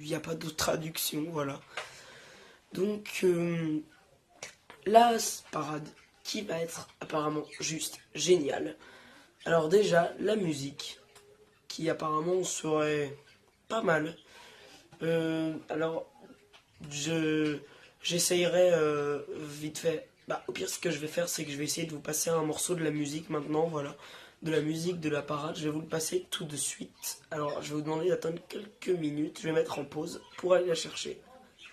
n'y a pas d'autre traduction, voilà. Donc, la parade qui va être apparemment juste géniale. Alors déjà, la musique, qui apparemment serait pas mal. Alors, j'essayerai vite fait. Bah, au pire, ce que je vais faire, c'est que je vais essayer de vous passer un morceau de la musique maintenant, voilà. De la musique de la parade, je vais vous le passer tout de suite. Alors, je vais vous demander d'attendre quelques minutes. Je vais mettre en pause pour aller la chercher.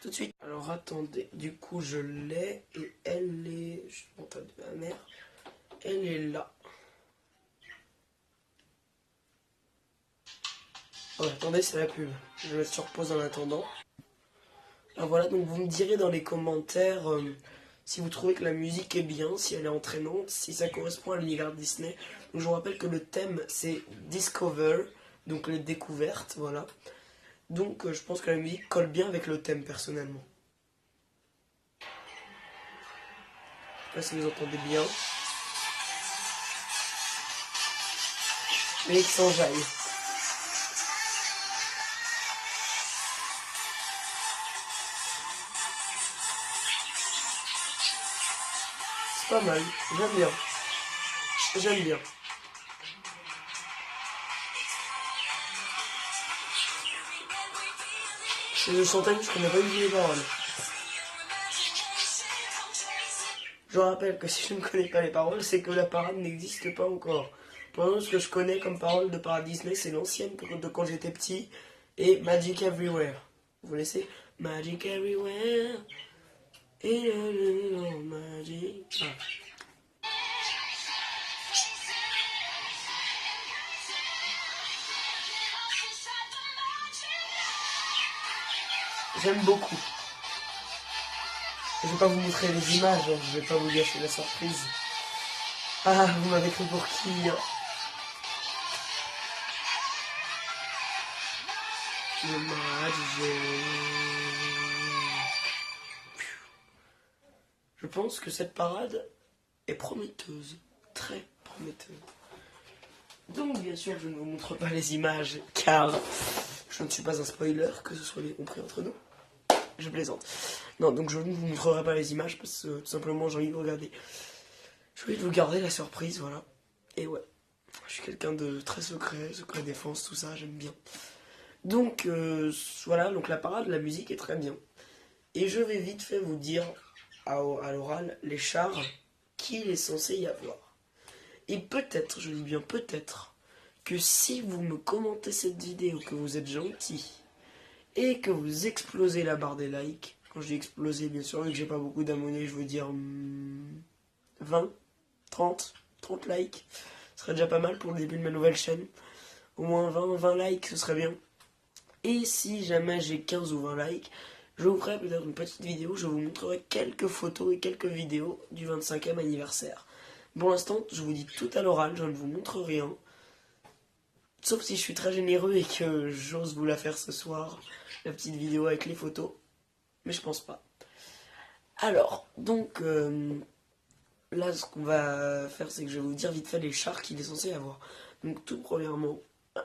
Tout de suite. Alors, attendez. Du coup, je l'ai et elle est... Je monte de ma mère. Elle est là. Oh, attendez, c'est la pub. Je vais mettre sur pause en attendant. Alors voilà, donc vous me direz dans les commentaires si vous trouvez que la musique est bien, si elle est entraînante, si ça correspond à l'univers Disney. Donc je vous rappelle que le thème c'est Discover, donc les découvertes, voilà. Donc je pense que la musique colle bien avec le thème personnellement. Je sais pas si vous entendez bien. Mais il s'enjaille. C'est pas mal, j'aime bien. J'aime bien. Je sentais que je connais pas du tout les paroles. Je rappelle que si je ne connais pas les paroles, c'est que la parade n'existe pas encore. Pour l'instant, ce que je connais comme parole de parade Disney, c'est l'ancienne de quand j'étais petit et Magic Everywhere. Vous laissez Magic Everywhere et Magic. Ah. J'aime beaucoup. Je vais pas vous montrer les images, je vais pas vous gâcher la surprise. Ah, vous m'avez cru pour qui hein? Le Magic. Je pense que cette parade est prometteuse, très prometteuse. Donc bien sûr je ne vous montre pas les images car je ne suis pas un spoiler, que ce soit bien compris entre nous. Je plaisante. Non, donc je ne vous montrerai pas les images parce que tout simplement j'ai envie de regarder. J'ai envie de vous garder la surprise, voilà. Et ouais, je suis quelqu'un de très secret, secret défense, tout ça, j'aime bien. Donc voilà, donc la parade, la musique est très bien. Et je vais vite fait vous dire à l'oral les chars qu'il est censé y avoir. Et peut-être, je dis bien peut-être, que si vous me commentez cette vidéo, que vous êtes gentil, et que vous explosez la barre des likes, quand je dis exploser, bien sûr, vu que j'ai pas beaucoup d'abonnés, je veux dire 20, 30 likes, ce serait déjà pas mal pour le début de ma nouvelle chaîne. Au moins 20 likes, ce serait bien. Et si jamais j'ai 15 ou 20 likes, je vous ferai peut-être une petite vidéo, je vous montrerai quelques photos et quelques vidéos du 25e anniversaire. Pour l'instant, je vous dis tout à l'oral, je ne vous montre rien. Sauf si je suis très généreux et que j'ose vous la faire ce soir, la petite vidéo avec les photos. Mais je pense pas. Alors, donc, là, ce qu'on va faire, c'est que je vais vous dire vite fait les chars qu'il est censé avoir. Donc, tout premièrement,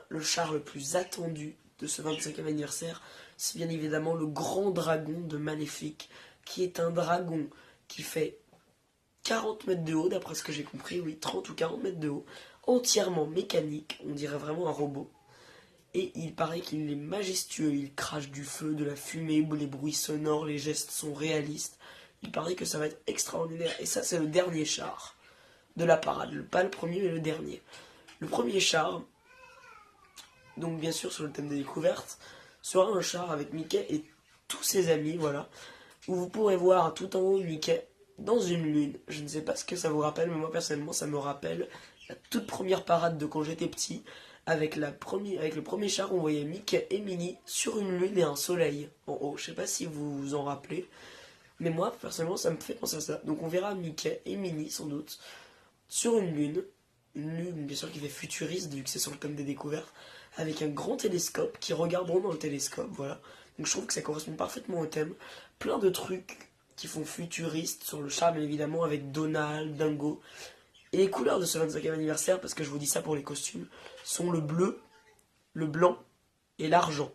le char le plus attendu de ce 25e anniversaire, c'est bien évidemment le grand dragon de Maléfique, qui est un dragon qui fait 40 mètres de haut, d'après ce que j'ai compris, oui, 30 ou 40 mètres de haut, entièrement mécanique, on dirait vraiment un robot. Et il paraît qu'il est majestueux, il crache du feu, de la fumée, les bruits sonores, les gestes sont réalistes. Il paraît que ça va être extraordinaire. Et ça, c'est le dernier char de la parade. Pas le premier, mais le dernier. Le premier char, donc bien sûr sur le thème des découvertes, sera un char avec Mickey et tous ses amis, voilà. Où vous pourrez voir tout en haut Mickey dans une lune. Je ne sais pas ce que ça vous rappelle, mais moi personnellement, ça me rappelle la toute première parade de quand j'étais petit. Avec le premier char, on voyait Mickey et Minnie sur une lune et un soleil en haut. Je sais pas si vous vous en rappelez. Mais moi, personnellement, ça me fait penser à ça. Donc on verra Mickey et Minnie, sans doute, sur une lune. Une lune, bien sûr, qui fait futuriste, vu que c'est sur le thème des découvertes. Avec un grand télescope, qui regarderont dans le télescope, voilà. Donc je trouve que ça correspond parfaitement au thème. Plein de trucs qui font futuriste sur le char, bien évidemment, avec Donald, Dingo. Et les couleurs de ce 25e anniversaire, parce que je vous dis ça pour les costumes, sont le bleu, le blanc et l'argent.